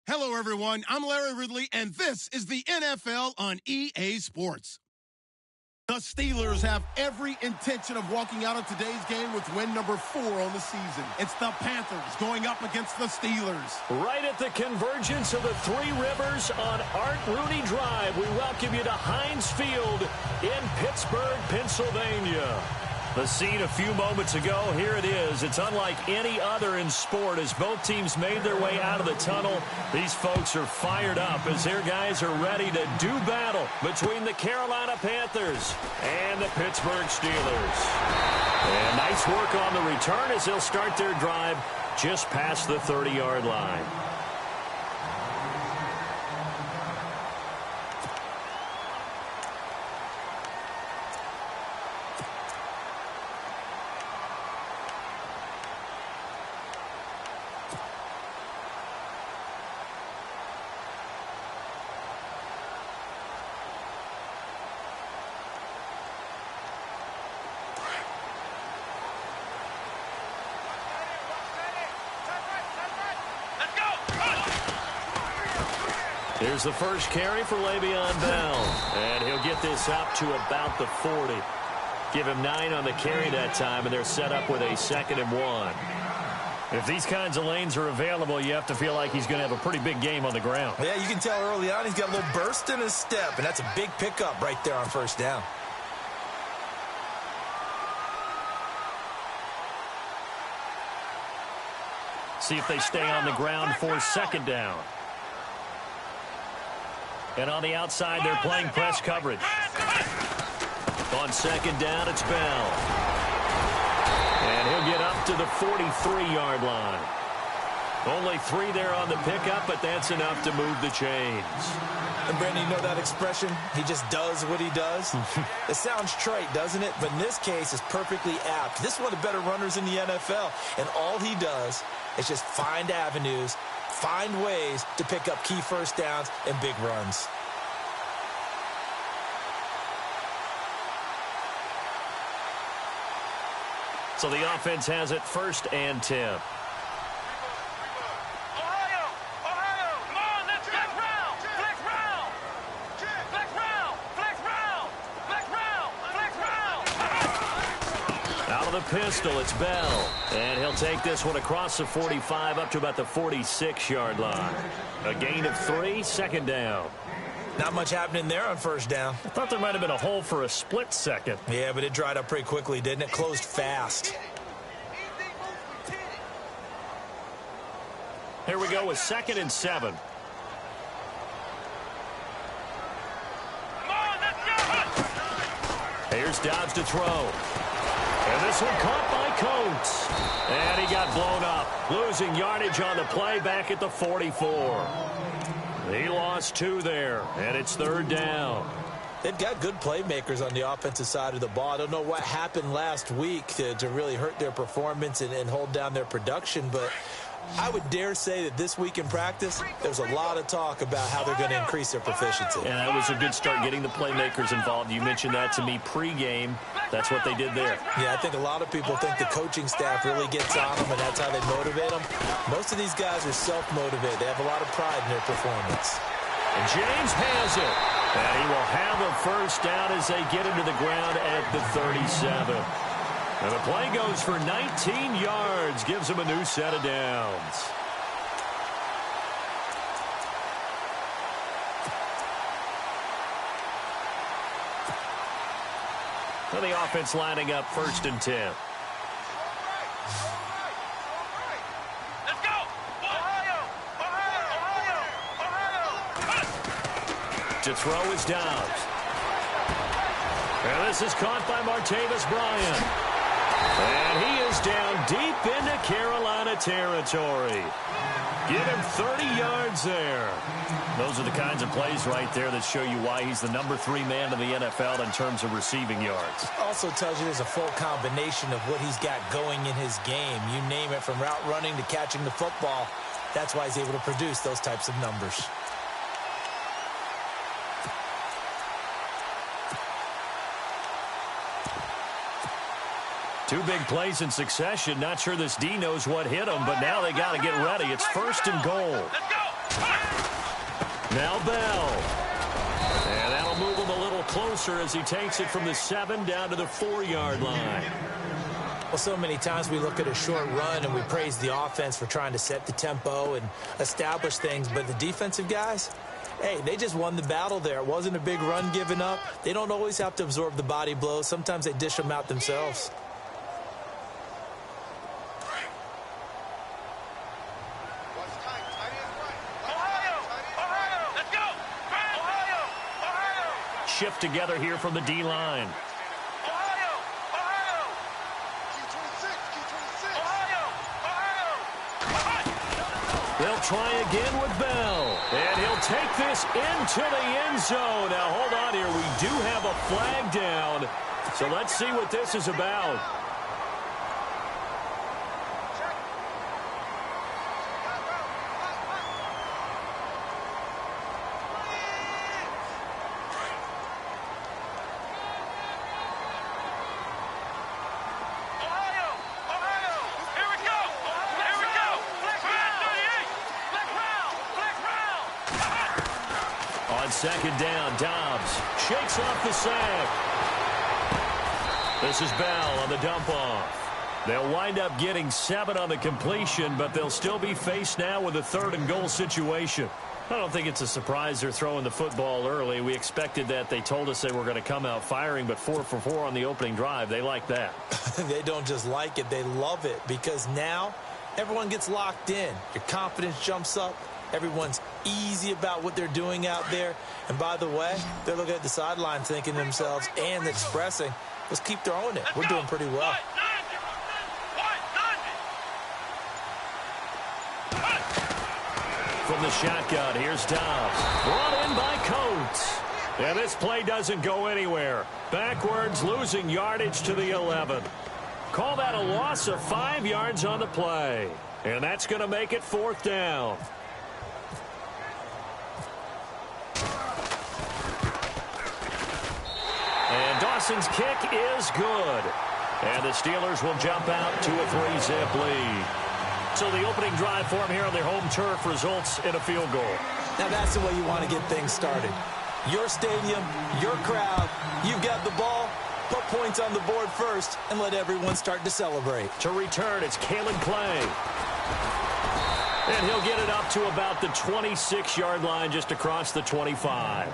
Hello, everyone. I'm Larry Ridley, and this is the NFL on EA Sports. The Steelers have every intention of walking out of today's game with win number 4 on the season. It's the Panthers going up against the Steelers. Right at the convergence of the Three Rivers on Art Rooney Drive, we welcome you to Heinz Field in Pittsburgh, Pennsylvania. The scene a few moments ago, here it is. It's unlike any other in sport as both teams made their way out of the tunnel. These folks are fired up as their guys are ready to do battle between the Carolina Panthers and the Pittsburgh Steelers. And nice work on the return as they'll start their drive just past the 30-yard line. Here's the first carry for Le'Veon Bell. And he'll get this up to about the 40. Give him 9 on the carry that time, and they're set up with a 2nd and 1. If these kinds of lanes are available, you have to feel like he's going to have a pretty big game on the ground. Yeah, you can tell early on he's got a little burst in his step, and that's a big pickup right there on first down. See if they stay on the ground for 2nd down. And on the outside, they're playing press coverage. On 2nd down, it's Bell. And he'll get up to the 43-yard line. Only 3 there on the pickup, but that's enough to move the chains. And, Brandon, you know that expression? He just does what he does? It sounds trite, doesn't it? But in this case, it's perfectly apt. This is one of the better runners in the NFL. And all he does is just find avenues, find ways to pick up key first downs and big runs. So the offense has it 1st and 10. Pistol, it's Bell, and he'll take this one across the 45 up to about the 46-yard line. A gain of 3, 2nd down. Not much happening there on first down. I thought there might have been a hole for a split second. Yeah, but it dried up pretty quickly, didn't it? Closed fast. Here we go with 2nd and 7. Here's Dobbs to throw. And this one caught by Coates. And he got blown up. Losing yardage on the play back at the 44. He lost 2 there, and it's 3rd down. They've got good playmakers on the offensive side of the ball. I don't know what happened last week to really hurt their performance and hold down their production, but I would dare say that this week in practice, there's a lot of talk about how they're going to increase their proficiency. And that was a good start getting the playmakers involved. You mentioned that to me pregame. That's what they did there. Yeah, I think a lot of people think the coaching staff really gets on them, and that's how they motivate them. Most of these guys are self-motivated. They have a lot of pride in their performance. And James has it. And he will have a 1st down as they get him to the ground at the 37. And the play goes for 19 yards, gives him a new set of downs. So the offense lining up 1st and 10. Let's go! Ohio! To throw is Dobbs. And this is caught by Martavis Bryant. And he is down deep into Carolina territory. Give him 30 yards there. Those are the kinds of plays right there that show you why he's the number 3 man in the NFL in terms of receiving yards. Also tells you there's a full combination of what he's got going in his game. You name it, from route running to catching the football. That's why he's able to produce those types of numbers. Two big plays in succession. Not sure this D knows what hit him, but now they got to get ready. It's 1st and goal. Let's go! Now Bell. And that'll move him a little closer as he takes it from the 7 down to the 4-yard line. Well, so many times we look at a short run and we praise the offense for trying to set the tempo and establish things, but the defensive guys, hey, they just won the battle there. It wasn't a big run given up. They don't always have to absorb the body blows. Sometimes they dish them out themselves. Shift together here from the D-line. They'll try again with Bell. And he'll take this into the end zone. Now, hold on here. We do have a flag down. So let's see what this is about. Second down, Dobbs shakes off the sack. This is Bell on the dump off. They'll wind up getting 7 on the completion, but they'll still be faced now with a 3rd and goal situation. I don't think it's a surprise they're throwing the football early. We expected that. They told us they were going to come out firing, but 4 for 4 on the opening drive. They like that. They don't just like it, they love it, because now everyone gets locked in. Your confidence jumps up. Everyone's easy about what they're doing out there. And by the way, they're looking at the sideline thinking to themselves and expressing, let's keep throwing it. We're doing pretty well. From the shotgun, here's Dobbs. Brought in by Coates. And this play doesn't go anywhere. Backwards, losing yardage to the 11. Call that a loss of 5 yards on the play. And that's going to make it 4th down. And Dawson's kick is good. And the Steelers will jump out to a 3-zip lead. So the opening drive for them here on their home turf results in a field goal. Now that's the way you want to get things started. Your stadium, your crowd, you've got the ball, put points on the board first, and let everyone start to celebrate. To return, it's Kalen Clay. And he'll get it up to about the 26-yard line, just across the 25.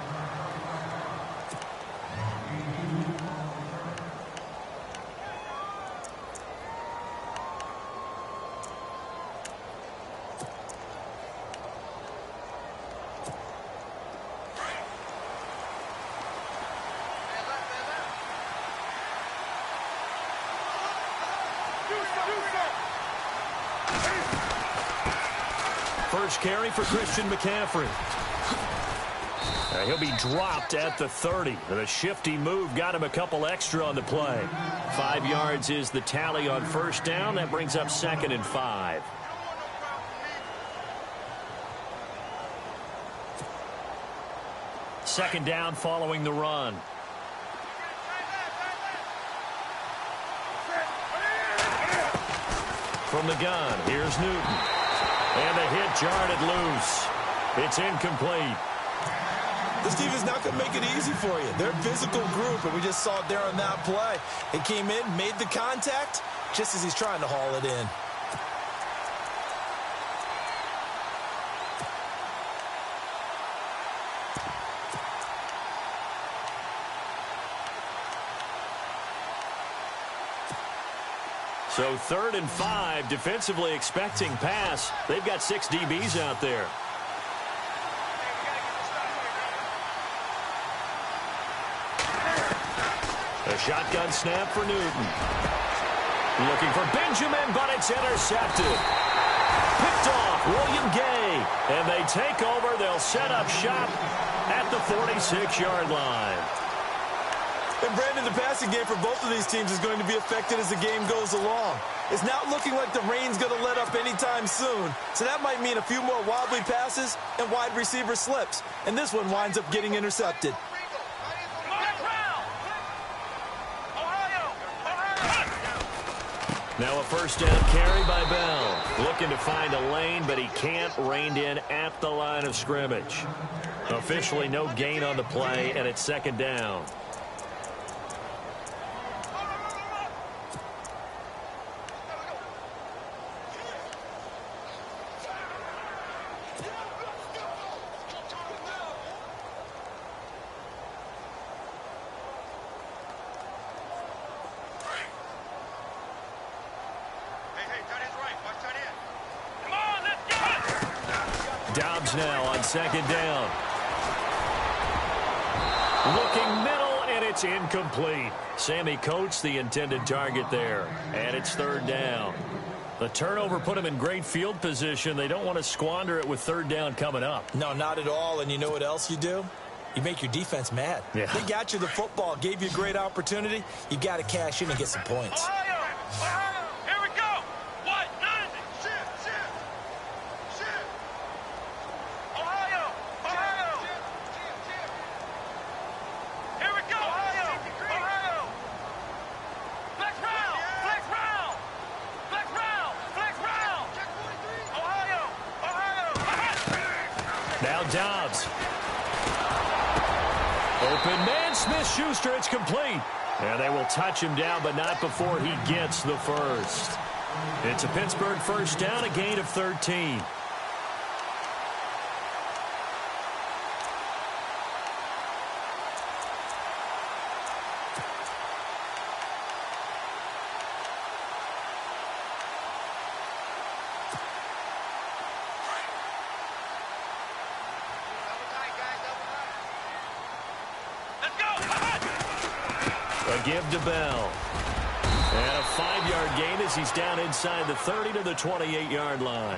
First carry for Christian McCaffrey. He'll be dropped at the 30. The shifty move got him a couple extra on the play. 5 yards is the tally on first down. That brings up 2nd and 5. Second down following the run. From the gun, here's Newton. And the hit jarred it loose. It's incomplete. This defense not going to make it easy for you. They're a physical group, and we just saw it there on that play. It came in, made the contact, just as he's trying to haul it in. So 3rd and 5, defensively expecting pass. They've got 6 DBs out there. A shotgun snap for Newton. Looking for Benjamin, but it's intercepted. Picked off William Gay. And they take over. They'll set up shop at the 46-yard line. And Brandon, the passing game for both of these teams is going to be affected as the game goes along. It's not looking like the rain's going to let up anytime soon. So that might mean a few more wobbly passes and wide receiver slips. And this one winds up getting intercepted. Now a first down carry by Bell. Looking to find a lane, but he can't. Reined in at the line of scrimmage. Officially no gain on the play, and it's second down. Dobbs now on second down. Looking middle, and it's incomplete. Sammy Coates, the intended target there. And it's third down. The turnover put him in great field position. They don't want to squander it with third down coming up. No, not at all. And you know what else you do? You make your defense mad. Yeah. They got you the football, gave you a great opportunity. You got to cash in and get some points. Here we go. What? Shift. Ohio. Here we go. Ohio. Flex round. Ohio. Now Dobbs. Open man, Smith-Schuster, it's complete. And they will touch him down, but not before he gets the first. It's a Pittsburgh first down, a gain of 13. A give to Bell. And a 5-yard gain as he's down inside the 30 to the 28-yard line.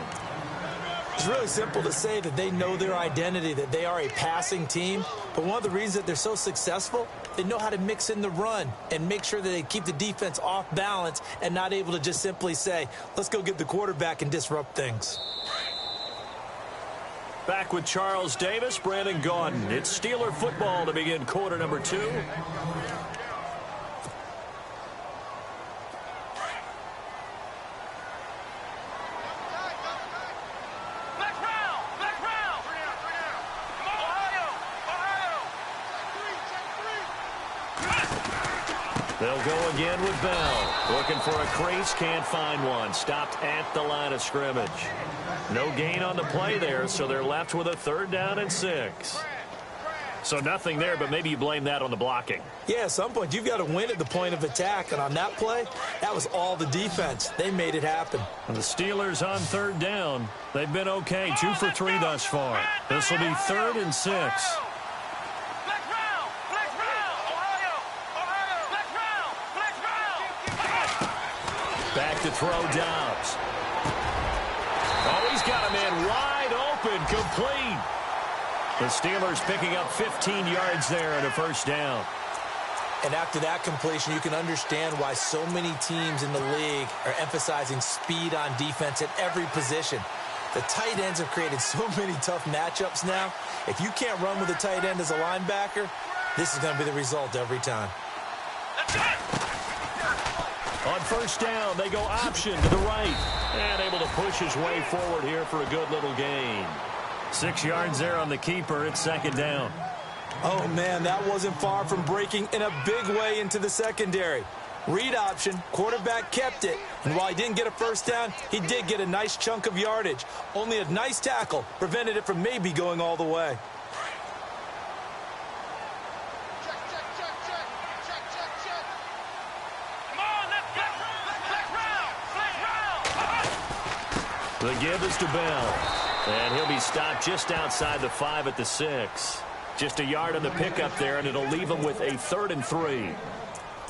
It's really simple to say that they know their identity, that they are a passing team. But one of the reasons that they're so successful, they know how to mix in the run and make sure that they keep the defense off balance and not able to just simply say, let's go get the quarterback and disrupt things. Back with Charles Davis, Brandon Gaudin. It's Steeler football to begin quarter number 2. They'll go again with Bell. Looking for a crease, can't find one. Stopped at the line of scrimmage. No gain on the play there, so they're left with a third down and 6. So nothing there, but maybe you blame that on the blocking. Yeah, at some point, you've got to win at the point of attack. And on that play, that was all the defense. They made it happen. And the Steelers on third down. They've been okay, 2 for 3 thus far. This will be third and 6. Back to throw Dobbs. Oh, he's got a man wide open, complete. The Steelers picking up 15 yards there and a first down. And after that completion, you can understand why so many teams in the league are emphasizing speed on defense at every position. The tight ends have created so many tough matchups now. If you can't run with a tight end as a linebacker, this is going to be the result every time. On first down, they go option to the right. And able to push his way forward here for a good little gain. 6 yards there on the keeper. It's second down. Oh, man, that wasn't far from breaking in a big way into the secondary. Read option, quarterback kept it. And while he didn't get a first down, he did get a nice chunk of yardage. Only a nice tackle prevented it from maybe going all the way. The give is to Bell. And he'll be stopped just outside the 5 at the 6. Just a yard on the pickup there, and it'll leave him with a 3rd and 3.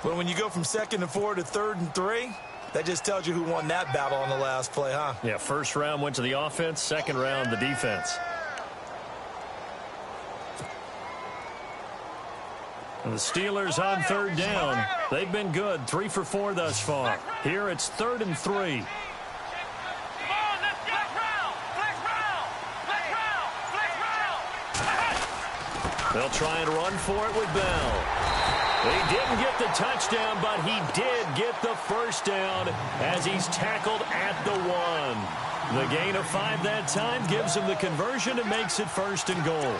Well, when you go from 2nd and 4 to 3rd and 3, that just tells you who won that battle on the last play, huh? Yeah, first round went to the offense, second round the defense. And the Steelers on third down. They've been good, 3 for 4 thus far. Here it's 3rd and 3. They'll try and run for it with Bell. He didn't get the touchdown, but he did get the first down as he's tackled at the 1. The gain of 5 that time gives him the conversion and makes it 1st and goal.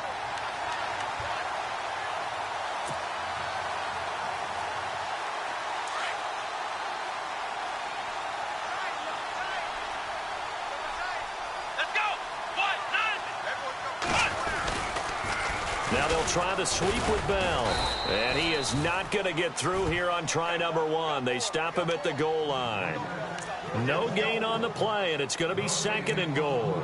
Now they'll try the sweep with Bell. And he is not going to get through here on try number 1. They stop him at the goal line. No gain on the play, and it's going to be 2nd and goal.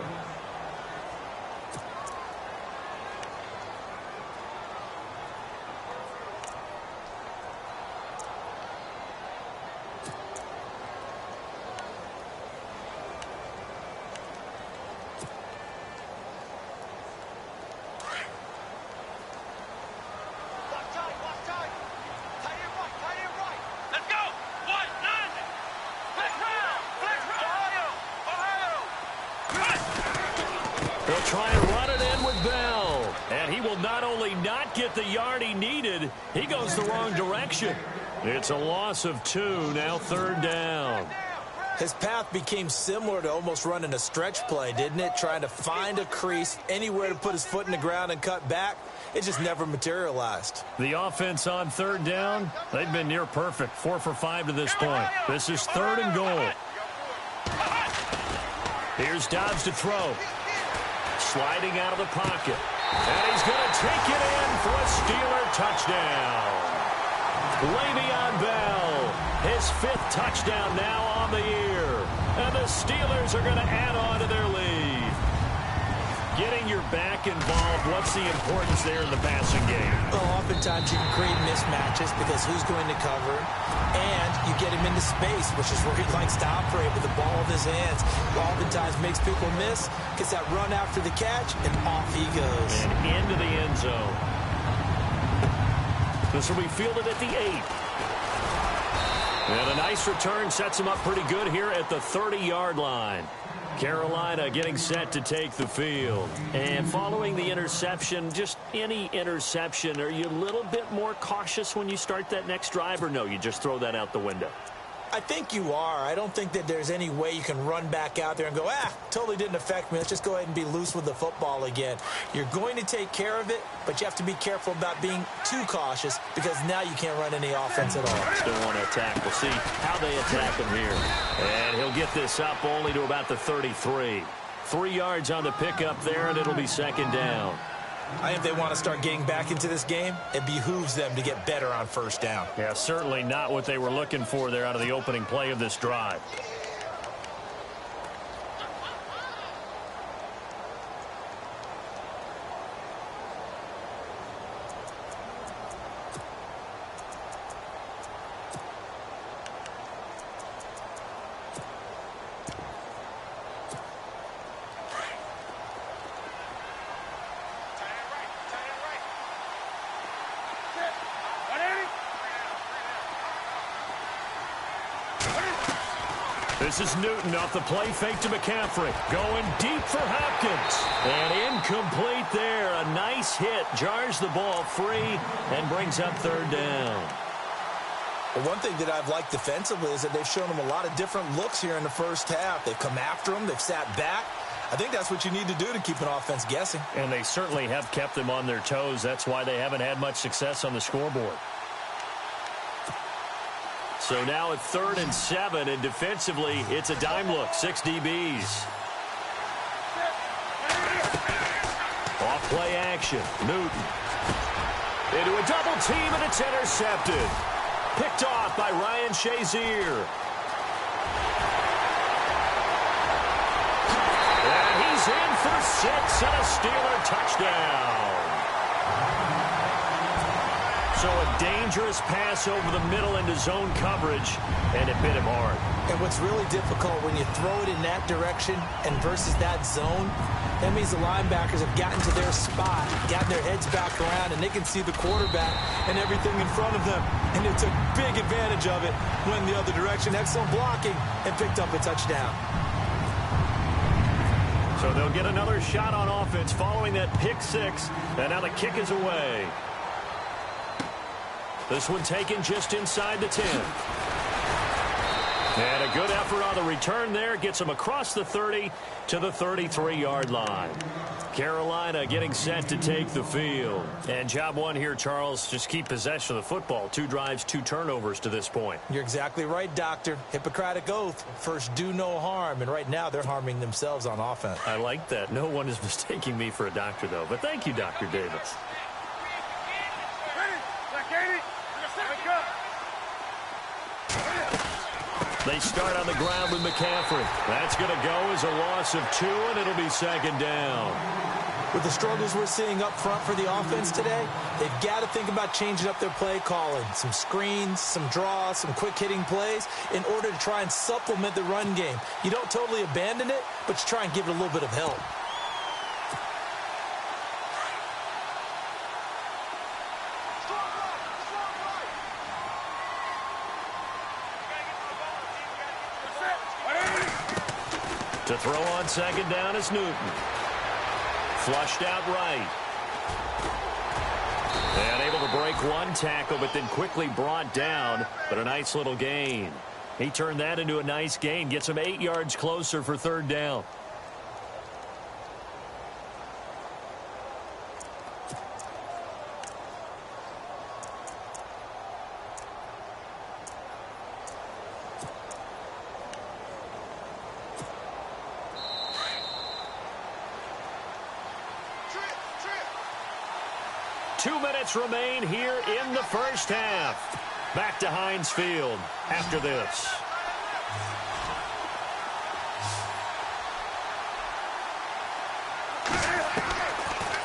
They'll try and run it in with Bell. And he will not only not get the yard he needed, he goes the wrong direction. It's a loss of 2, now 3rd down. His path became similar to almost running a stretch play, didn't it? Trying to find a crease, anywhere to put his foot in the ground and cut back. It just never materialized. The offense on 3rd down, they've been near perfect. 4 for 5 to this point. This is 3rd and goal. Here's Dobbs to throw. Sliding out of the pocket. And he's going to take it in for a Steeler touchdown. Le'Veon Bell, his 5th touchdown now on the year. And the Steelers are going to add on to their lead. Getting your back involved, what's the importance there in the passing game? Well, oftentimes you can create mismatches because who's going to cover, and you get him into space, which is where he likes to operate with the ball in his hands. Oftentimes makes people miss, gets that run after the catch, and off he goes. And into the end zone. This will be fielded at the 8. And a nice return sets him up pretty good here at the 30-yard line. Carolina getting set to take the field. And following the interception, just any interception, are you a little bit more cautious when you start that next drive, or no, you just throw that out the window? I think you are. I don't think that there's any way you can run back out there and go, totally didn't affect me. Let's just go ahead and be loose with the football again. You're going to take care of it, but you have to be careful about being too cautious because now you can't run any offense at all. Still want to attack. We'll see how they attack him here. And he'll get this up only to about the 33. 3 yards on the pickup there, and it'll be 2nd down. I think if they want to start getting back into this game, it behooves them to get better on 1st down. Yeah, certainly not what they were looking for there out of the opening play of this drive. This is Newton off the play fake to McCaffrey. Going deep for Hopkins. And incomplete there. A nice hit. Jars the ball free and brings up 3rd down. Well, one thing that I've liked defensively is that they've shown him a lot of different looks here in the 1st half. They've come after him. They've sat back. I think that's what you need to do to keep an offense guessing. And they certainly have kept them on their toes. That's why they haven't had much success on the scoreboard. So now at 3rd and 7, and defensively, it's a dime look. 6 DBs. Off play action. Newton. Into a double team, and it's intercepted. Picked off by Ryan Shazier. And he's in for 6 and a Steeler touchdown. So a dangerous pass over the middle into zone coverage, and it hit him hard. And what's really difficult when you throw it in that direction and versus that zone, that means the linebackers have gotten to their spot, gotten their heads back around, and they can see the quarterback and everything in front of them. And they took big advantage of it, went the other direction, excellent blocking, and picked up a touchdown. So they'll get another shot on offense following that pick 6, and now the kick is away. This one taken just inside the 10. And a good effort on the return there. Gets him across the 30 to the 33-yard line. Carolina getting set to take the field. And job one here, Charles, just keep possession of the football. 2 drives, 2 turnovers to this point. You're exactly right, Doctor. Hippocratic oath. First, do no harm. And right now, they're harming themselves on offense. I like that. No one is mistaking me for a doctor, though. But thank you, Dr. Davis. They start on the ground with McCaffrey. That's going to go as a loss of 2, and it'll be second down. With the struggles we're seeing up front for the offense today, they've got to think about changing up their play calling. Some screens, some draws, some quick-hitting plays in order to try and supplement the run game. You don't totally abandon it, but you try and give it a little bit of help. To throw on second down is Newton. Flushed out right. And able to break one tackle, but then quickly brought down. But a nice little gain. He turned that into a nice gain. Gets him 8 yards closer for third down. Remain here in the first half. Back to Heinz Field after this.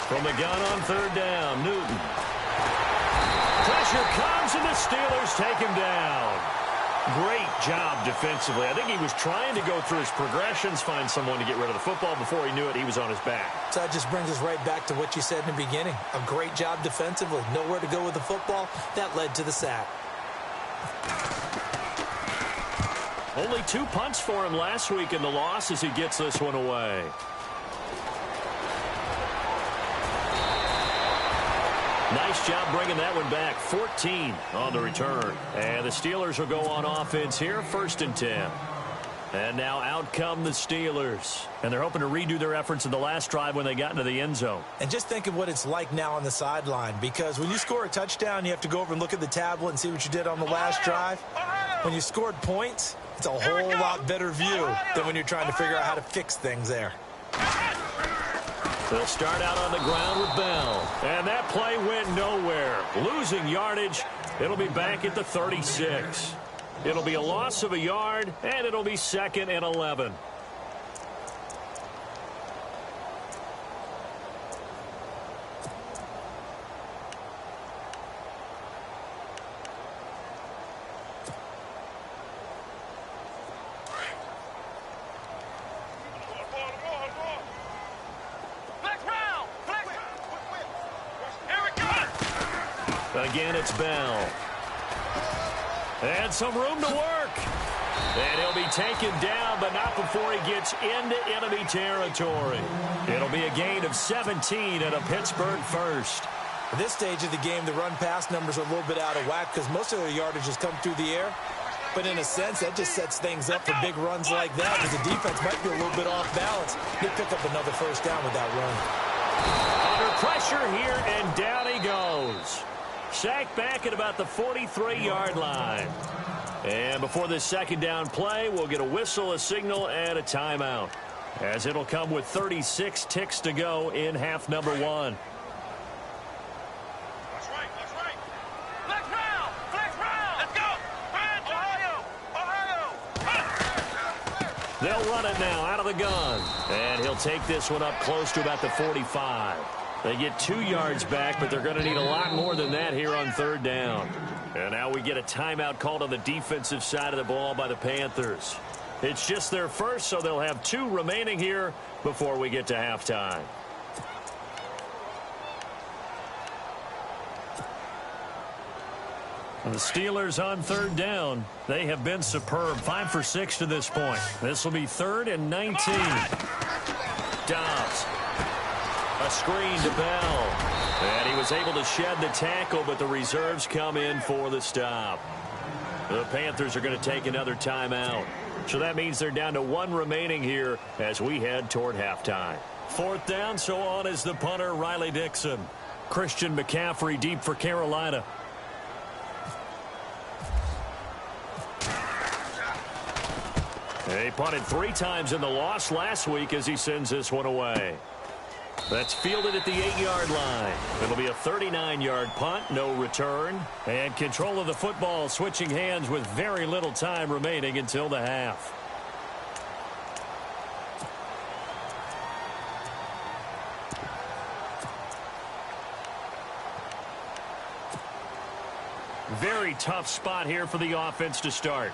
From the gun on third down, Newton. Pressure comes and the Steelers take him down. Great job defensively. I think he was trying to go through his progressions, find someone to get rid of the football. Before he knew it, he was on his back. So that just brings us right back to what you said in the beginning. A great job defensively. Nowhere to go with the football. That led to the sack. Only 2 punts for him last week in the loss as he gets this one away. Nice job bringing that one back. 14 on the return. And the Steelers will go on offense here, 1st and 10. And now out come the Steelers. And they're hoping to redo their efforts in the last drive when they got into the end zone. And just think of what it's like now on the sideline. Because when you score a touchdown, you have to go over and look at the tablet and see what you did on the last drive. When you scored points, it's a whole lot better view than when you're trying to figure out how to fix things there. They'll start out on the ground with Bell. And that play went nowhere. Losing yardage. It'll be back at the 36. It'll be a loss of a yard, and it'll be 2nd and 11. Again, it's Bell. And some room to work. And he'll be taken down, but not before he gets into enemy territory. It'll be a gain of 17 and a Pittsburgh first. At this stage of the game, the run-pass numbers are a little bit out of whack because most of their yardage has come through the air. But in a sense, that just sets things up for big runs like that because the defense might be a little bit off balance. He'll pick up another first down with that run. Under pressure here, and down he goes. Sacked back at about the 43-yard line. And before this second down play, we'll get a whistle, a signal, and a timeout, as it'll come with 36 ticks to go in half number 1. That's right, that's right. Flex round, flex round. Let's go. Ohio. They'll run it now out of the gun. And he'll take this one up close to about the 45. They get 2 yards back, but they're going to need a lot more than that here on third down. And now we get a timeout called on the defensive side of the ball by the Panthers. It's just their first, so they'll have 2 remaining here before we get to halftime. The Steelers on third down. They have been superb. 5 for 6 to this point. This will be 3rd and 19. Dobbs. A screen to Bell. And he was able to shed the tackle, but the reserves come in for the stop. The Panthers are going to take another timeout. So that means they're down to 1 remaining here as we head toward halftime. 4th down, so on is the punter, Riley Dixon. Christian McCaffrey deep for Carolina. He punted 3 times in the loss last week as he sends this one away. That's fielded at the 8-yard line. It'll be a 39-yard punt, no return. And control of the football switching hands with very little time remaining until the half. Very tough spot here for the offense to start.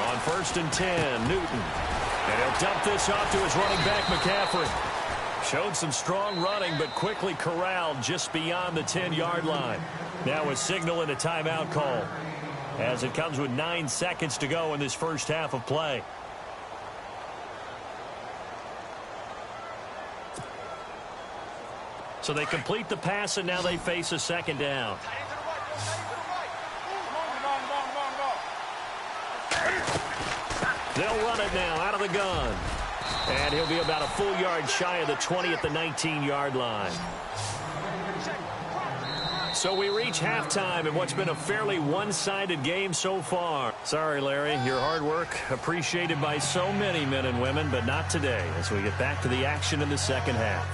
On 1st and 10, Newton. And he'll dump this off to his running back, McCaffrey. Showed some strong running, but quickly corralled just beyond the 10-yard line. Now a signal and a timeout call, as it comes with 9 seconds to go in this first half of play. So they complete the pass, and now they face a second down. They'll run it now out of the gun. And he'll be about a full yard shy of the 20 at the 19-yard line. So we reach halftime in what's been a fairly one-sided game so far. Sorry, Larry, your hard work appreciated by so many men and women, but not today as we get back to the action in the second half.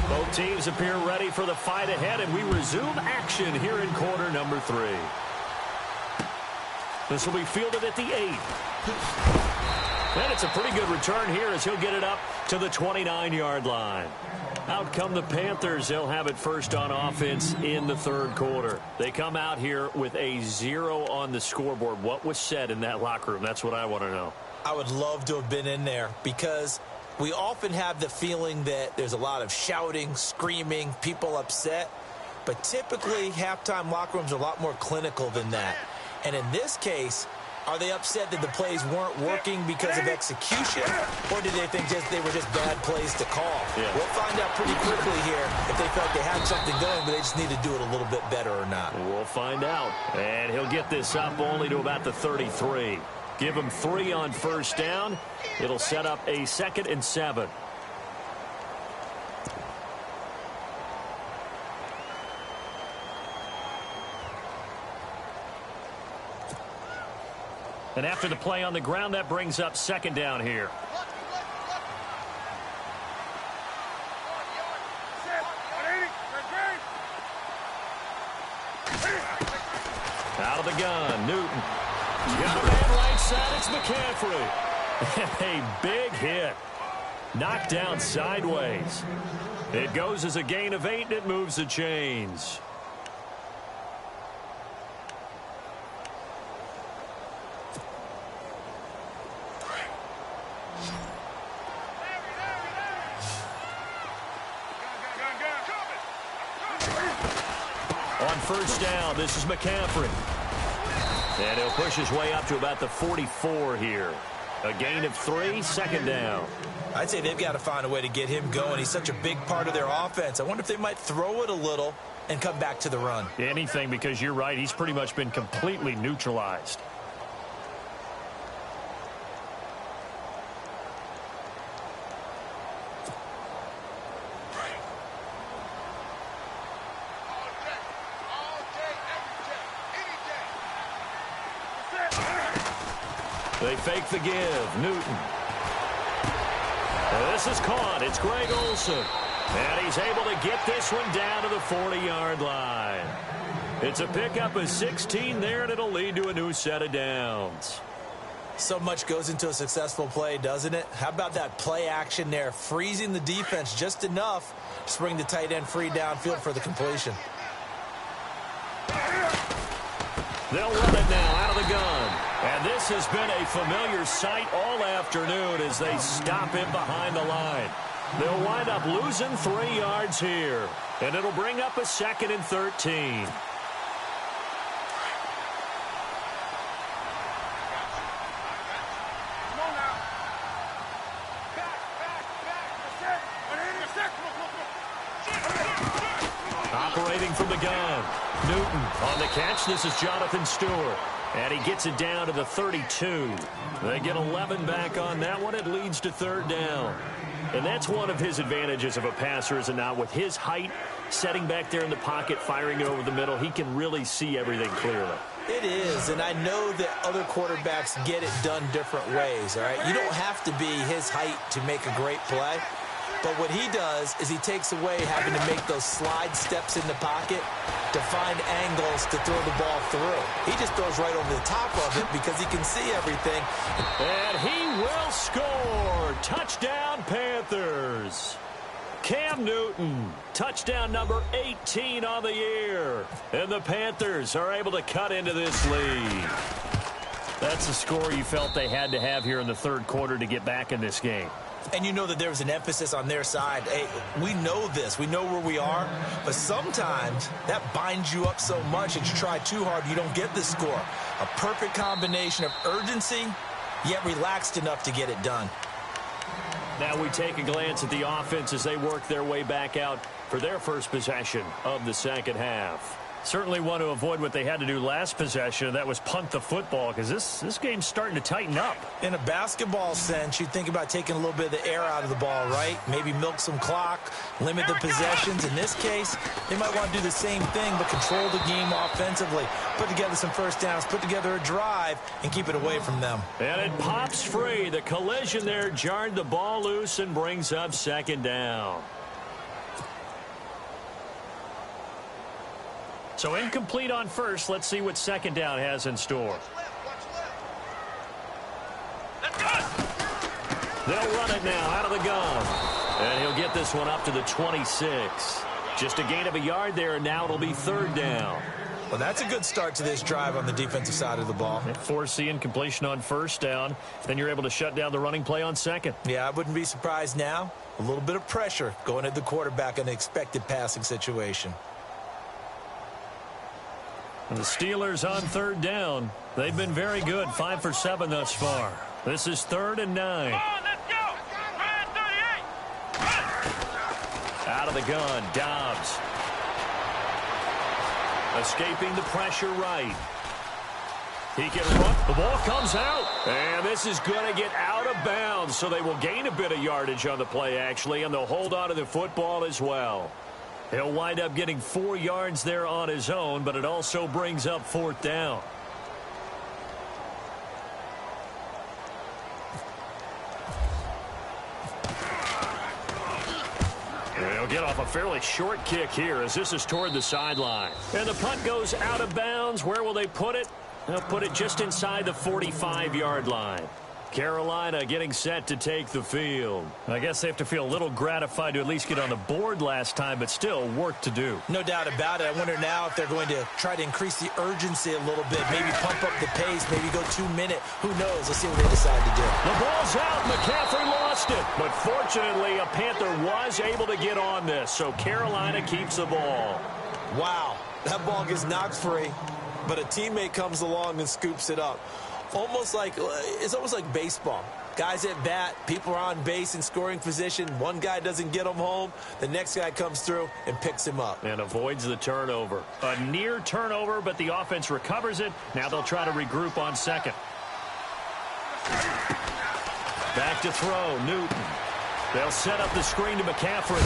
Both teams appear ready for the fight ahead, and we resume action here in quarter number 3. This will be fielded at the 8. And it's a pretty good return here as he'll get it up to the 29-yard line. Out come the Panthers. They'll have it first on offense in the third quarter. They come out here with a 0 on the scoreboard. What was said in that locker room? That's what I want to know. I would love to have been in there because we often have the feeling that there's a lot of shouting, screaming, people upset. But typically, halftime locker rooms are a lot more clinical than that. And in this case, are they upset that the plays weren't working because of execution? Or did they think they were just bad plays to call? Yeah. We'll find out pretty quickly here if they felt they had something going, but they just need to do it a little bit better or not. We'll find out. And he'll get this up only to about the 33. Give him 3 on first down. It'll set up a 2nd and 7. And after the play on the ground, that brings up 2nd down here. Out of the gun, Newton. Got a man right side, it's McCaffrey. And a big hit. Knocked down sideways. It goes as a gain of 8, and it moves the chains. On first down, this is McCaffrey. And he'll push his way up to about the 44 here. A gain of 3, 2nd down. I'd say they've got to find a way to get him going. He's such a big part of their offense. I wonder if they might throw it a little and come back to the run. Anything, because you're right. He's pretty much been completely neutralized. They fake the give. Newton. This is caught. It's Greg Olsen. And he's able to get this one down to the 40-yard line. It's a pickup of 16 there, and it'll lead to a new set of downs. So much goes into a successful play, doesn't it? How about that play action there, freezing the defense just enough to bring the tight end free downfield for the completion. They'll run it now out of the gun. And this has been a familiar sight all afternoon as they stop him behind the line. They'll wind up losing 3 yards here. And it'll bring up a 2nd and 13. Operating from the gun. Newton on the catch. This is Jonathan Stewart. And he gets it down to the 32. They get 11 back on that one. It leads to 3rd down. And that's one of his advantages of a passer, is it not? With his height, setting back there in the pocket, firing it over the middle, he can really see everything clearly. It is, and I know that other quarterbacks get it done different ways, all right? You don't have to be his height to make a great play, but what he does is he takes away having to make those slide steps in the pocket to find angles to throw the ball through. He just throws right over the top of it because he can see everything. And he will score. Touchdown, Panthers. Cam Newton, touchdown number 18 on the year. And the Panthers are able to cut into this lead. That's the score you felt they had to have here in the third quarter to get back in this game. And you know that there was an emphasis on their side. Hey, we know this. We know where we are. But sometimes that binds you up so much that you try too hard, you don't get the score. A perfect combination of urgency, yet relaxed enough to get it done. Now we take a glance at the offense as they work their way back out for their first possession of the second half. Certainly want to avoid what they had to do last possession, and that was punt the football, because this game's starting to tighten up. In a basketball sense, you think about taking a little bit of the air out of the ball, right? Maybe milk some clock, limit the possessions. In this case, they might want to do the same thing, but control the game offensively. Put together some first downs, put together a drive, and keep it away from them. And it pops free. The collision there jarred the ball loose and brings up second down. So incomplete on first. Let's see what second down has in store. They'll run it now out of the gun. And he'll get this one up to the 26. Just a gain of a yard there, and now it'll be third down. Well, that's a good start to this drive on the defensive side of the ball. Force the incompletion on first down. Then you're able to shut down the running play on second. Yeah, I wouldn't be surprised now. A little bit of pressure going at the quarterback in an expected passing situation. And the Steelers on third down. They've been very good, 5 for 7 thus far. This is 3rd and 9. Come on, let's go. 38. Out of the gun, Dobbs. Escaping the pressure right. He can run. The ball comes out. And this is going to get out of bounds, so they will gain a bit of yardage on the play, actually, and they'll hold on to the football as well. He'll wind up getting 4 yards there on his own, but it also brings up 4th down. He'll get off a fairly short kick here as this is toward the sideline. And the punt goes out of bounds. Where will they put it? They'll put it just inside the 45-yard line. Carolina getting set to take the field. I guess they have to feel a little gratified to at least get on the board last time, but still work to do. No doubt about it. I wonder now if they're going to try to increase the urgency a little bit, maybe pump up the pace, maybe go 2-minute. Who knows? Let's see what they decide to do. The ball's out. McCaffrey lost it. But fortunately, a Panther was able to get on this, so Carolina keeps the ball. Wow, that ball gets knocked free, but a teammate comes along and scoops it up. It's almost like baseball. Guys at bat, people are on base in scoring position. One guy doesn't get him home. The next guy comes through and picks him up. And avoids the turnover. A near turnover, but the offense recovers it. Now they'll try to regroup on second. Back to throw, Newton. They'll set up the screen to McCaffrey.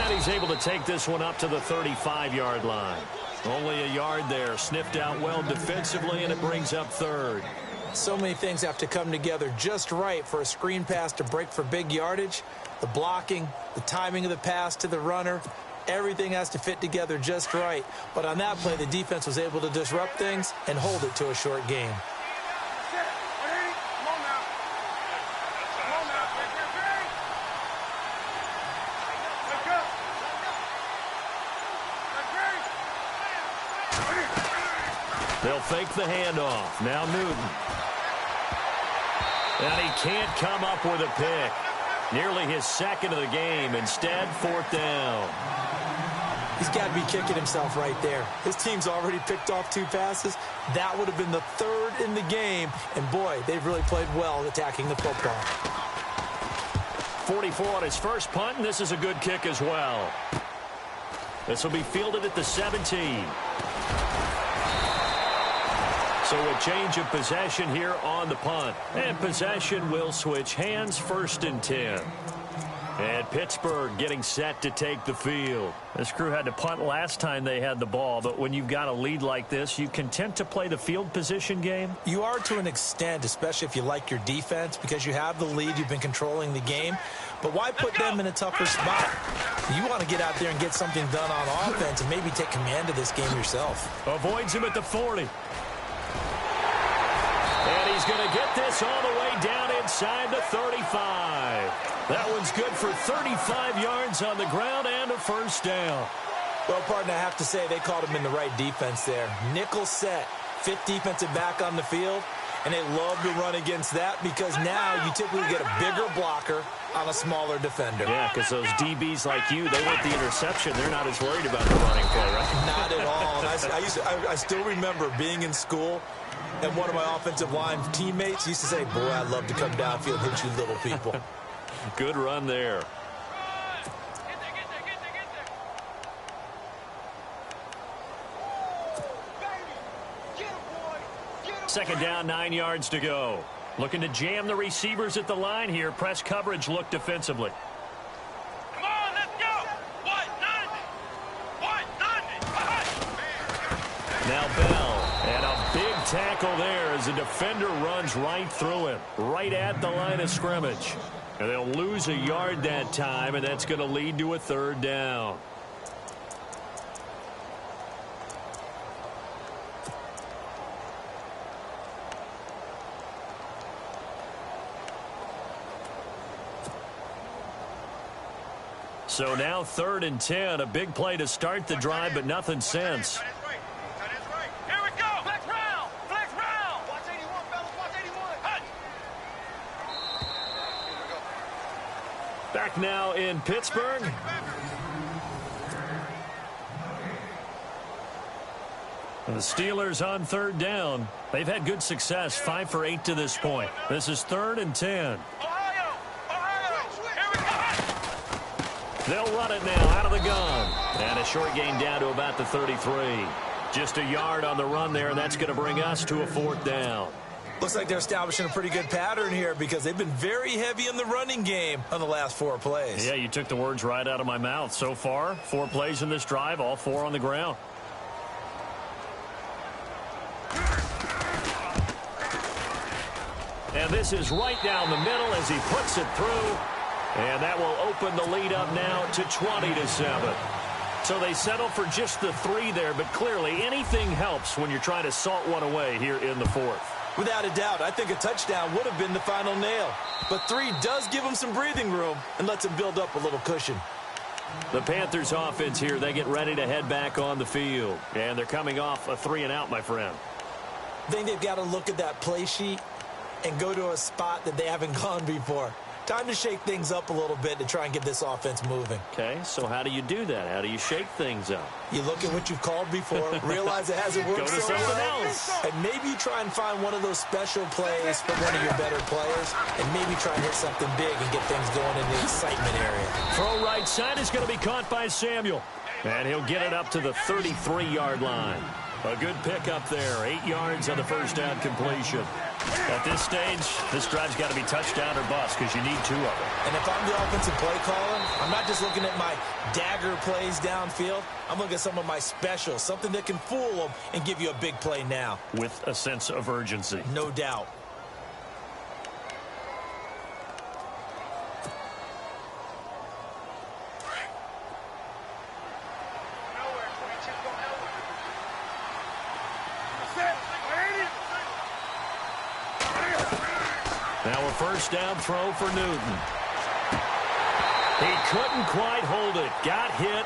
And he's able to take this one up to the 35-yard line. Only a yard there, sniffed out well defensively, and it brings up 3rd. So many things have to come together just right for a screen pass to break for big yardage. The blocking, the timing of the pass to the runner, everything has to fit together just right. But on that play, the defense was able to disrupt things and hold it to a short game. They'll fake the handoff. Now Newton. And he can't come up with a pick. Nearly his second of the game. Instead, 4th down. He's got to be kicking himself right there. His team's already picked off 2 passes. That would have been the 3rd in the game. And, boy, they've really played well attacking the football. 44 on his first punt, and this is a good kick as well. This will be fielded at the 17. So a change of possession here on the punt. And possession will switch hands, 1st and 10. And Pittsburgh getting set to take the field. This crew had to punt last time they had the ball, but when you've got a lead like this, you content to play the field position game? You are to an extent, especially if you like your defense, because you have the lead, you've been controlling the game. But why put them in a tougher spot? You want to get out there and get something done on offense and maybe take command of this game yourself. Avoids him at the 40. And he's going to get this all the way down inside the 35. That one's good for 35 yards on the ground and a first down. Well, partner, I have to say they called him in the right defense there. Nickel set, fifth defensive back on the field, and they love to run against that because now you typically get a bigger blocker on a smaller defender. Yeah, because those DBs like you, they want the interception. They're not as worried about the running play, right? Not at all. And I still remember being in school, and one of my offensive line teammates used to say, boy, I'd love to come downfield and hit you little people. Good run there. Second down, 9 yards to go. Looking to jam the receivers at the line here. Press coverage look defensively. Come on, let's go. 190. Now Bell. And a big tackle there as the defender runs right through him. Right at the line of scrimmage. And they'll lose a yard that time, and that's going to lead to a third down. So now 3rd and 10, a big play to start the drive, but nothing since. Here we go. Flex round. Flex round. Watch 81, fellas. Watch 81. Hut. Back now in Pittsburgh. And the Steelers on 3rd down. They've had good success, 5 for 8 to this point. This is 3rd and 10. Ohio. Here we go. They'll run it now out of the gun. And a short gain down to about the 33. Just a yard on the run there, and that's going to bring us to a 4th down. Looks like they're establishing a pretty good pattern here because they've been very heavy in the running game on the last 4 plays. Yeah, you took the words right out of my mouth. So far, 4 plays in this drive, all 4 on the ground. And this is right down the middle as he puts it through. And that will open the lead up now to 20-7. So they settle for just the 3 there, but clearly anything helps when you're trying to salt one away here in the 4th. Without a doubt, I think a touchdown would have been the final nail. But 3 does give them some breathing room and lets them build up a little cushion. The Panthers offense here, they get ready to head back on the field. And they're coming off a 3-and-out, my friend. I think they've got to look at that play sheet and go to a spot that they haven't gone before. Time to shake things up a little bit to try and get this offense moving. Okay, so how do you do that? How do you shake things up? You look at what you've called before, realize it hasn't worked Go to so something well, else. and maybe you try and find one of those special plays from one of your better players, and maybe try and hit something big and get things going in the excitement area. Throw right side is going to be caught by Samuel. And he'll get it up to the 33-yard line. A good pickup there. 8 yards on the first down completion. At this stage, this drive's got to be touchdown or bust because you need 2 of them. And if I'm the offensive play caller, I'm not just looking at my dagger plays downfield. I'm looking at some of my specials, something that can fool them and give you a big play now. With a sense of urgency. No doubt. Now a first down throw for Newton. He couldn't quite hold it. Got hit.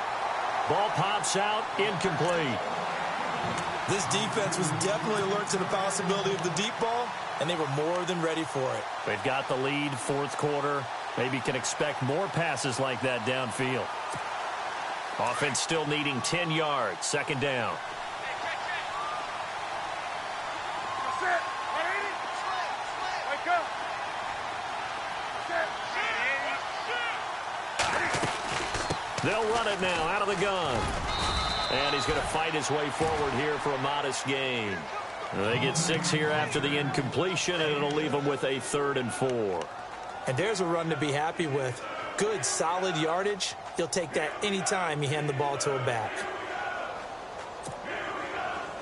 Ball pops out. Incomplete. This defense was definitely alert to the possibility of the deep ball, and they were more than ready for it. They've got the lead, 4th quarter. Maybe can expect more passes like that downfield. Offense still needing 10 yards. 2nd down. They'll run it now out of the gun. And he's going to fight his way forward here for a modest gain. They get 6 here after the incompletion, and it'll leave them with a 3rd and 4. And there's a run to be happy with. good, solid yardage, you'll take that anytime you hand the ball to a back.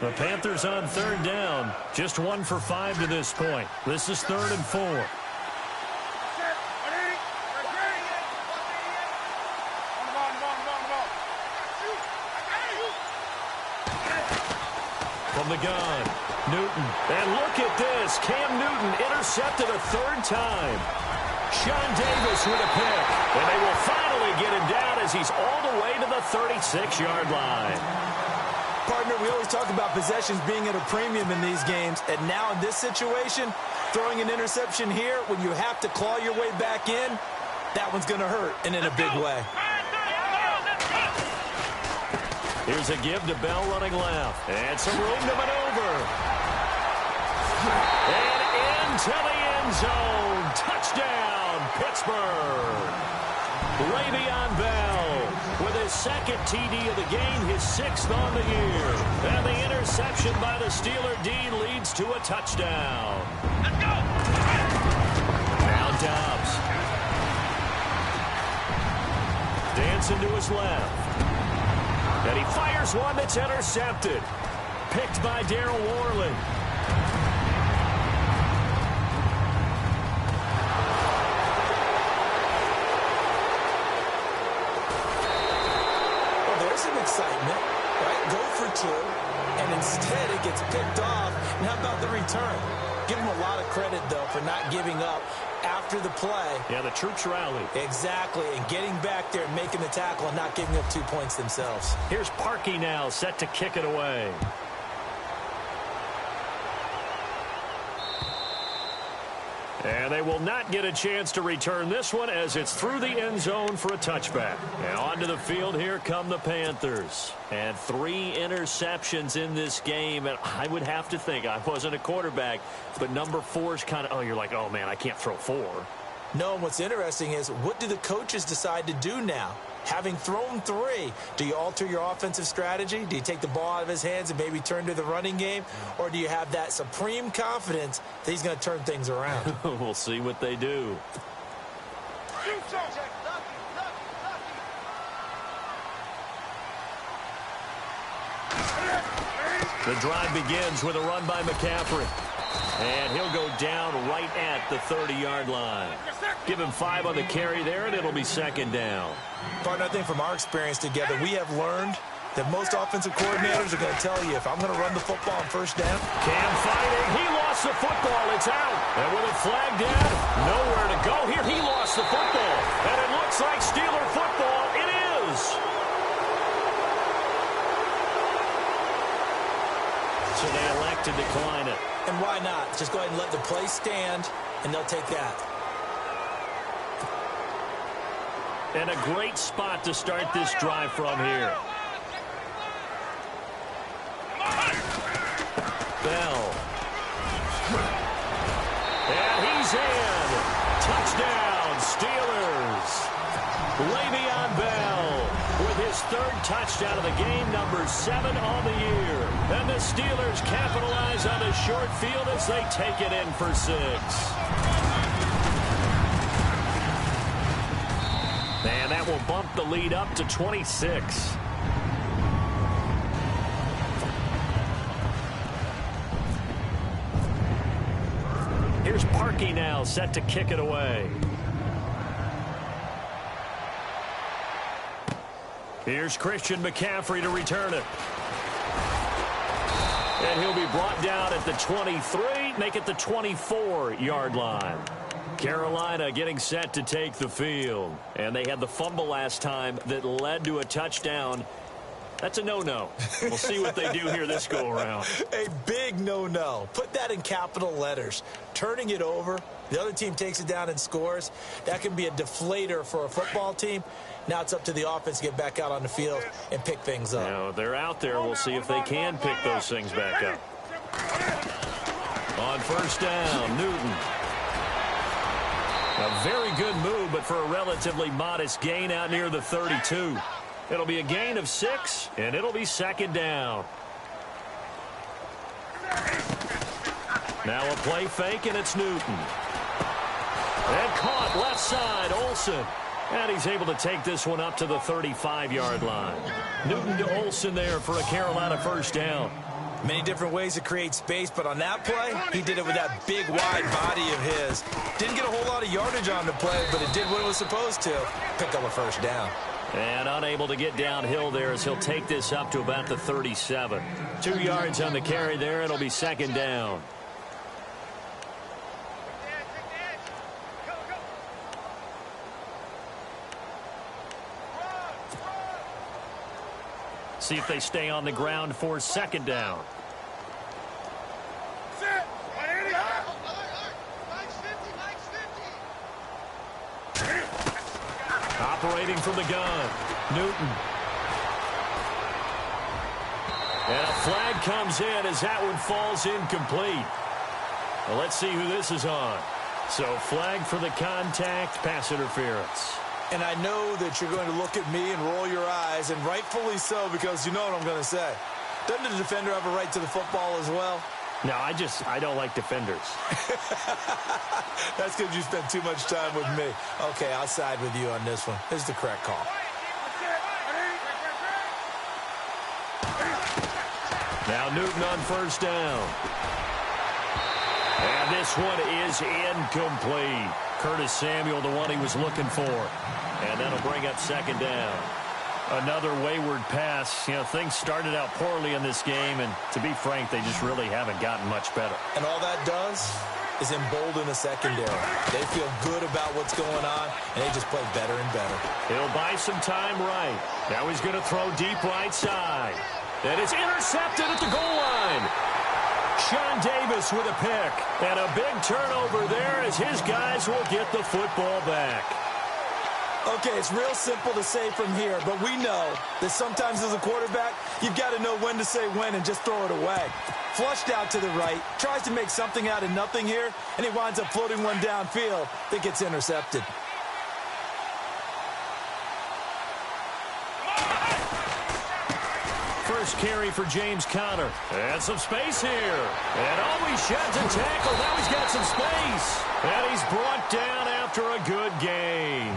The Panthers on 3rd down. Just 1 for 5 to this point. This is 3rd and 4. From the gun, Newton. And look at this. Cam Newton intercepted a 3rd time. Sean Davis with a pick. And they will finally get him down as he's all the way to the 36-yard line. Partner, we always talk about possessions being at a premium in these games. And now in this situation, throwing an interception here when you have to claw your way back in, that one's going to hurt, and in a big way. Here's a give to Bell running left. And some room to maneuver. And into the end zone. Touchdown, Pittsburgh. Le'Veon Bell with his 2nd TD of the game, his 6th on the year. And the interception by the Steeler D leads to a touchdown. Let's go! Now Dobbs. Dancing to his left. And he fires one that's intercepted. Picked by Darryl Worley. Well, there's some excitement, right? Go for 2, and instead it gets picked off. And how about the return? Give him a lot of credit, though, for not giving up after the play. Yeah, the troops rally. Exactly, and getting back there and making the tackle and not giving up 2 points themselves. Here's Parkey now, set to kick it away. And they will not get a chance to return this one as it's through the end zone for a touchback. And onto the field, here come the Panthers. And 3 interceptions in this game. And I would have to think, I wasn't a quarterback, but number 4 is kind of, oh, you're like, oh, man, I can't throw 4. No, and what's interesting is, what do the coaches decide to do now? Having thrown 3, do you alter your offensive strategy? Do you take the ball out of his hands and maybe turn to the running game? Or do you have that supreme confidence that he's going to turn things around? We'll see what they do. The drive begins with a run by McCaffrey. And he'll go down right at the 30-yard line. Give him 5 on the carry there, and it'll be 2nd down. Partner, I think from our experience together, we have learned that most offensive coordinators are going to tell you, if I'm going to run the football on 1st down. Cam fighting. He lost the football. It's out. And with a flag down, nowhere to go here. He lost the football. And it looks like Steeler football. It is. So they elect to decline it. And why not? Just go ahead and let the play stand, and they'll take that. And a great spot to start this drive from here. Bell. And he's in. Touchdown, Steelers. Le'Veon Bell with his 3rd touchdown of the game, number 7 on the year. And the Steelers capitalize on the short field as they take it in for 6. And that will bump the lead up to 26. Here's Parkey now, set to kick it away. Here's Christian McCaffrey to return it. And he'll be brought down at the 23, make it the 24-yard line. Carolina getting set to take the field. And they had the fumble last time that led to a touchdown. That's a no-no. We'll see what they do here this go-around. A big no-no. Put that in capital letters. Turning it over, the other team takes it down and scores. That can be a deflator for a football team. Now it's up to the offense to get back out on the field and pick things up. Now, they're out there. We'll see if they can pick those things back up. On 1st down, Newton. A very good move, but for a relatively modest gain out near the 32. It'll be a gain of 6, and it'll be 2nd down. Now a play fake, and it's Newton. And caught left side, Olsen. And he's able to take this one up to the 35-yard line. Newton to Olsen there for a Carolina first down. Many different ways to create space, but on that play, he did it with that big, wide body of his. Didn't get a whole lot of yardage on the play, but it did what it was supposed to. Pick up a first down. And unable to get downhill there as he'll take this up to about the 37. 2 yards on the carry there. It'll be second down. See if they stay on the ground for second down. Operating from the gun, Newton. And a flag comes in as that one falls incomplete. Well, let's see who this is on. So flag for the contact, pass interference. And I know that you're going to look at me and roll your eyes, and rightfully so, because you know what I'm going to say. Doesn't the defender have a right to the football as well? No, I don't like defenders. That's because you spent too much time with me. Okay, I'll side with you on this one. This is the correct call. Now Newton on first down. And this one is incomplete. Curtis Samuel, the one he was looking for. And that'll bring up second down. Another wayward pass. You know, things started out poorly in this game, and to be frank, they just really haven't gotten much better. And all that does is embolden the secondary. They feel good about what's going on, and they just play better and better. He'll buy some time right. Now he's going to throw deep right side. And it's intercepted at the goal line. Sean Davis with a pick. And a big turnover there as his guys will get the football back. Okay, it's real simple to say from here, but we know that sometimes as a quarterback, you've got to know when to say when and just throw it away. Flushed out to the right, tries to make something out of nothing here, and he winds up floating one downfield that gets intercepted. First carry for James Conner. And some space here. And always sheds a tackle. Now he's got some space. And he's brought down after a good gain.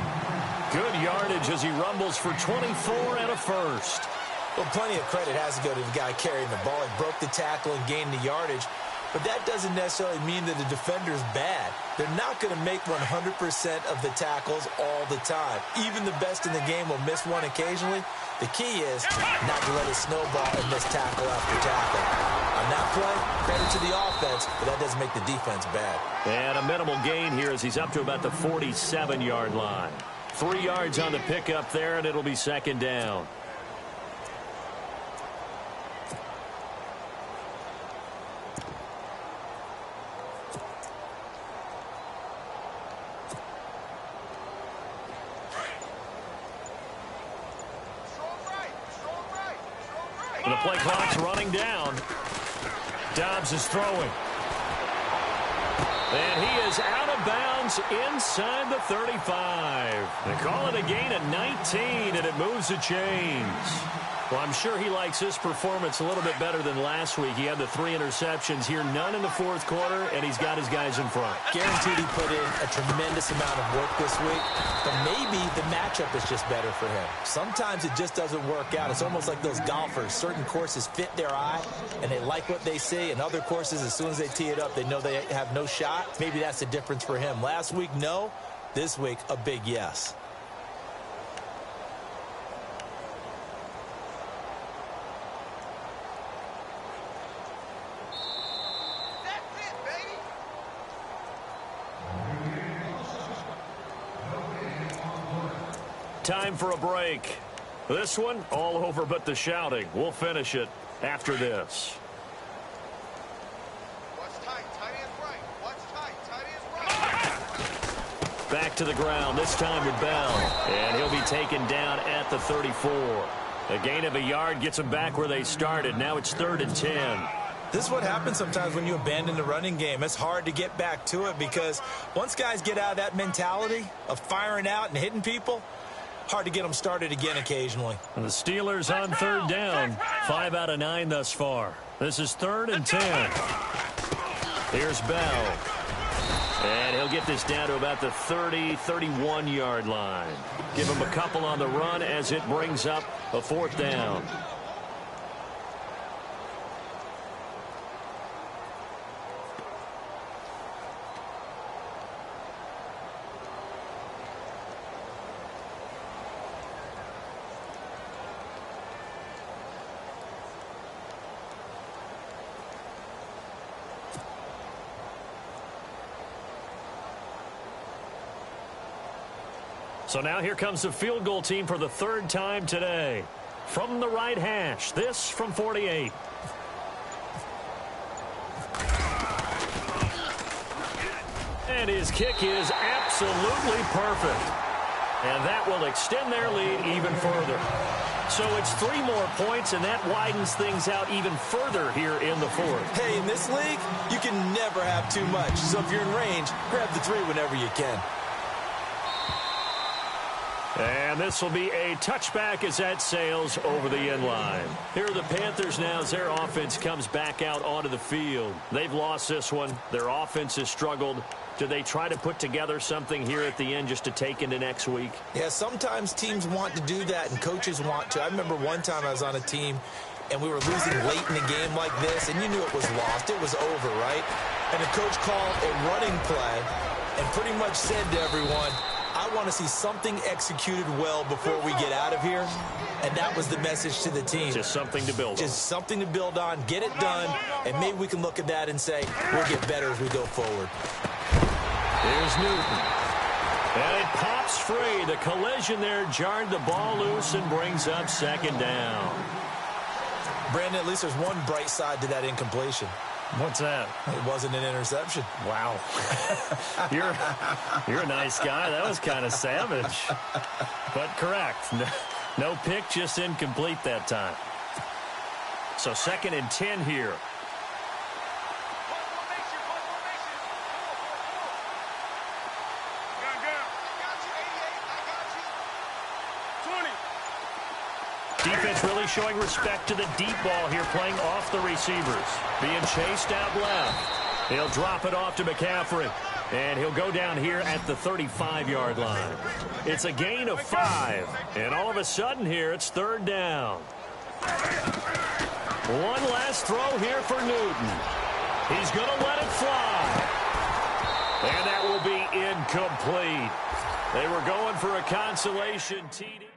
Good yardage as he rumbles for 24 and a first. Well, plenty of credit has to go to the guy carrying the ball. He broke the tackle and gained the yardage. But that doesn't necessarily mean that the defender's bad. They're not going to make 100% of the tackles all the time. Even the best in the game will miss one occasionally. The key is not to let it snowball and miss tackle after tackle. On that play, credit to the offense, but that doesn't make the defense bad. And a minimal gain here as he's up to about the 47-yard line. 3 yards on the pickup there, and it'll be second down. The play clock's running down. Dobbs is throwing. And he is out of bounds inside the 35. They call it a gain of 19, and it moves the chains. Well, I'm sure he likes this performance a little bit better than last week. He had the 3 interceptions here, none in the fourth quarter, and he's got his guys in front. Guaranteed he put in a tremendous amount of work this week, but maybe the matchup is just better for him. Sometimes it just doesn't work out. It's almost like those golfers. Certain courses fit their eye, and they like what they see, and other courses, as soon as they tee it up, they know they have no shot. Maybe that's the difference for him. Last week, no. This week, a big yes. Time for a break. This one, all over but the shouting. We'll finish it after this. Watch tight, tight ends right. Watch tight, tight ends right. Back to the ground, this time with Bell. And he'll be taken down at the 34. A gain of a yard gets them back where they started. Now it's 3rd and 10. This is what happens sometimes when you abandon the running game. It's hard to get back to it because once guys get out of that mentality of firing out and hitting people, hard to get them started again occasionally. And the Steelers on 3rd down. 5 out of 9 thus far. This is 3rd and 10. Here's Bell. And he'll get this down to about the 30, 31-yard line. Give him a couple on the run as it brings up a 4th down. So now here comes the field goal team for the 3rd time today. From the right hash, this from 48. And his kick is absolutely perfect. And that will extend their lead even further. So it's 3 more points, and that widens things out even further here in the 4th. Hey, in this league, you can never have too much. So if you're in range, grab the 3 whenever you can. And this will be a touchback as that sails over the end line. Here are the Panthers now as their offense comes back out onto the field. They've lost this one. Their offense has struggled. Do they try to put together something here at the end just to take into next week? Yeah, sometimes teams want to do that and coaches want to. I remember one time I was on a team and we were losing late in a game like this, and you knew it was lost. It was over, right? And the coach called a running play and pretty much said to everyone, I want to see something executed well before we get out of here. And that was the message to the team. Just something to build on. Just something to build on, get it done, and maybe we can look at that and say, we'll get better as we go forward. Here's Newton. And it pops free. The collision there jarred the ball loose and brings up 2nd down. Brandon, at least there's one bright side to that incompletion. What's that? It wasn't an interception. Wow. You're a nice guy. That was kind of savage. But correct. No pick, just incomplete that time. So 2nd and 10 here. Defense really showing respect to the deep ball here, playing off the receivers. Being chased out left. He'll drop it off to McCaffrey. And he'll go down here at the 35-yard line. It's a gain of 5. And all of a sudden here, it's 3rd down. One last throw here for Newton. He's going to let it fly. And that will be incomplete. They were going for a consolation TD.